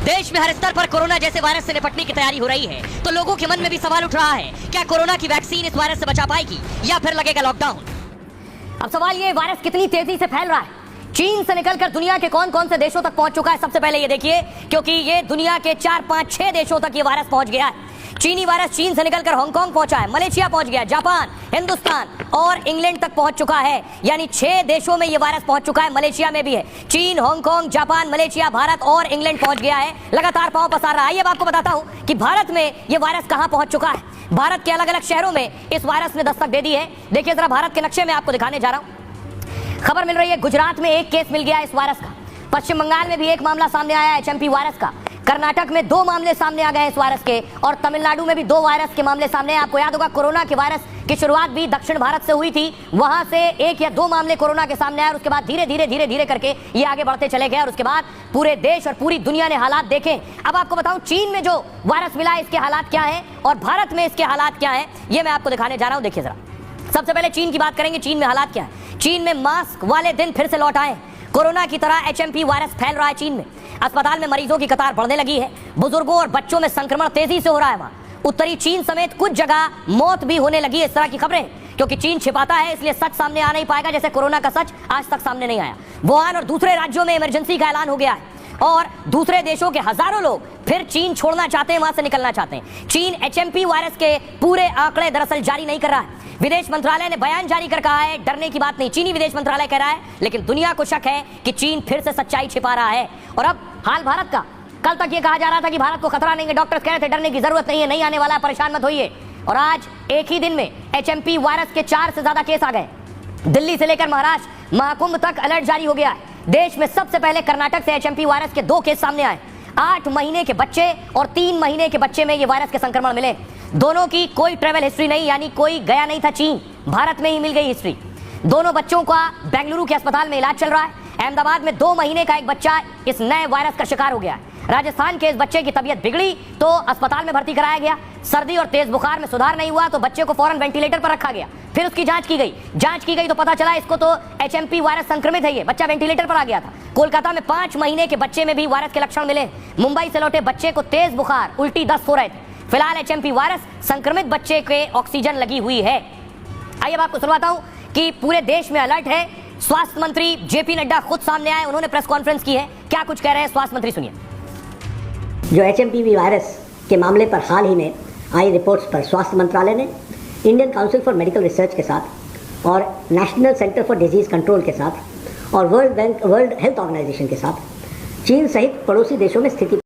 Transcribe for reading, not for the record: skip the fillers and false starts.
देश में हर स्तर पर कोरोना जैसे वायरस से निपटने की तैयारी हो रही है, तो लोगों के मन में भी सवाल उठ रहा है, क्या कोरोना की वैक्सीन इस वायरस से बचा पाएगी या फिर लगेगा लॉकडाउन। अब सवाल ये, वायरस कितनी तेजी से फैल रहा है, चीन से निकलकर दुनिया के कौन कौन से देशों तक पहुंच चुका है। सबसे पहले ये देखिए, क्योंकि ये दुनिया के 4, 5, 6 देशों तक ये वायरस पहुंच गया है। चीनी वायरस चीन से निकलकर हांगकांग पहुंचा है, मलेशिया पहुंच गया, जापान, हिंदुस्तान और इंग्लैंड तक पहुंच चुका है। यानी 6 देशों में ये वायरस पहुंच चुका है। मलेशिया में भी है। चीन, हांगकांग, जापान, मलेशिया, भारत और इंग्लैंड पहुंच गया है, लगातार पांव पसार रहा है। ये आपको बताता हूं कि भारत में ये वायरस कहां पहुंच चुका है। भारत के अलग अलग शहरों में इस वायरस ने दस्तक दे दी है। देखिए जरा, भारत के नक्शे में आपको दिखाने जा रहा हूं। खबर मिल रही है, गुजरात में एक केस मिल गया इस वायरस का, पश्चिम बंगाल में भी एक मामला सामने आया है एचएमपी वायरस का, कर्नाटक में 2 मामले सामने आ गए इस वायरस के, और तमिलनाडु में भी 2 वायरस के मामले सामने आए। आपको याद होगा, कोरोना के वायरस की शुरुआत भी दक्षिण भारत से हुई थी, वहां से 1 या 2 मामले कोरोना के सामने आए और उसके बाद धीरे धीरे करके ये आगे बढ़ते चले गए और उसके बाद पूरे देश और पूरी दुनिया ने हालात देखे। अब आपको बताऊं, चीन में जो वायरस मिला है इसके हालात क्या है और भारत में इसके हालात क्या है, ये मैं आपको दिखाने जा रहा हूं। देखिए जरा, सबसे पहले चीन की बात करेंगे। चीन में हालात क्या है। चीन में मास्क वाले दिन फिर से लौट आए। कोरोना की तरह एचएमपी वायरस फैल रहा है चीन में। अस्पताल में मरीजों की कतार बढ़ने लगी है। बुजुर्गों और बच्चों में संक्रमण तेजी से हो रहा है। वहां उत्तरी चीन समेत कुछ जगह मौत भी होने लगी है। इस तरह की खबरें, क्योंकि चीन छिपाता है इसलिए सच सामने आ नहीं पाएगा। जैसे कोरोना का सच आज तक सामने नहीं आया। वुहान और दूसरे राज्यों में इमरजेंसी का ऐलान हो गया है और दूसरे देशों के हजारों लोग फिर चीन छोड़ना चाहते हैं, वहां से निकलना चाहते हैं। चीन एचएमपी वायरस के पूरे आंकड़े दरअसल जारी नहीं कर रहा है। विदेश मंत्रालय ने बयान जारी कर कहा है, डरने की बात नहीं, चीनी विदेश मंत्रालय कह रहा है, लेकिन दुनिया को शक है कि चीन फिर से सच्चाई छिपा रहा है। और अब हाल भारत का, कल तक ये कहा जा रहा था कि भारत को खतरा नहीं है, डॉक्टर्स कह रहे थे डरने की जरूरत नहीं है, नहीं आने वाला है, परेशान मत होइए। और आज एक ही दिन में एचएमपी वायरस के 4 से ज्यादा केस आ गए। दिल्ली से लेकर महाराष्ट्र, महाकुंभ तक अलर्ट जारी हो गया है। देश में सबसे पहले कर्नाटक से एचएमपी वायरस के 2 केस सामने आए। 8 महीने के बच्चे और 3 महीने के बच्चे में ये वायरस के संक्रमण मिले। दोनों की कोई ट्रेवल हिस्ट्री नहीं, यानी कोई गया नहीं था चीन, भारत में ही मिल गई हिस्ट्री। दोनों बच्चों का बेंगलुरु के अस्पताल में इलाज चल रहा है। अहमदाबाद में 2 महीने का एक बच्चा इस नए वायरस का शिकार हो गया है। राजस्थान के इस बच्चे की तबीयत बिगड़ी तो अस्पताल में भर्ती कराया गया। सर्दी और तेज बुखार में सुधार नहीं हुआ तो बच्चे को फौरन वेंटिलेटर पर रखा गया। फिर उसकी जांच की गई तो पता चला इसको तो एचएमपी वायरस संक्रमित है। ये बच्चा वेंटिलेटर पर आ गया था। कोलकाता में 5 महीने के बच्चे में भी वायरस के लक्षण मिले। मुंबई से लौटे बच्चे को तेज बुखार, उल्टी, दस्त हो रहे थे। फिलहाल एचएमपी वायरस संक्रमित बच्चे के ऑक्सीजन लगी हुई है। आइए अब आपको सुनवाता हूं कि पूरे देश में अलर्ट है। स्वास्थ्य मंत्री जेपी नड्डा खुद सामने आए, उन्होंने प्रेस कॉन्फ्रेंस की है। क्या कुछ कह रहे हैं स्वास्थ्य मंत्री, सुनिए। जो एचएमपीवी वायरस के मामले पर हाल ही में आई रिपोर्ट्स पर स्वास्थ्य मंत्रालय ने Indian council for medical research के साथ और national centre for disease control के साथ और वर्ल्ड हेल्थ ऑर्गेनाइजेशन के साथ चीन सहित पड़ोसी देशों में स्थिति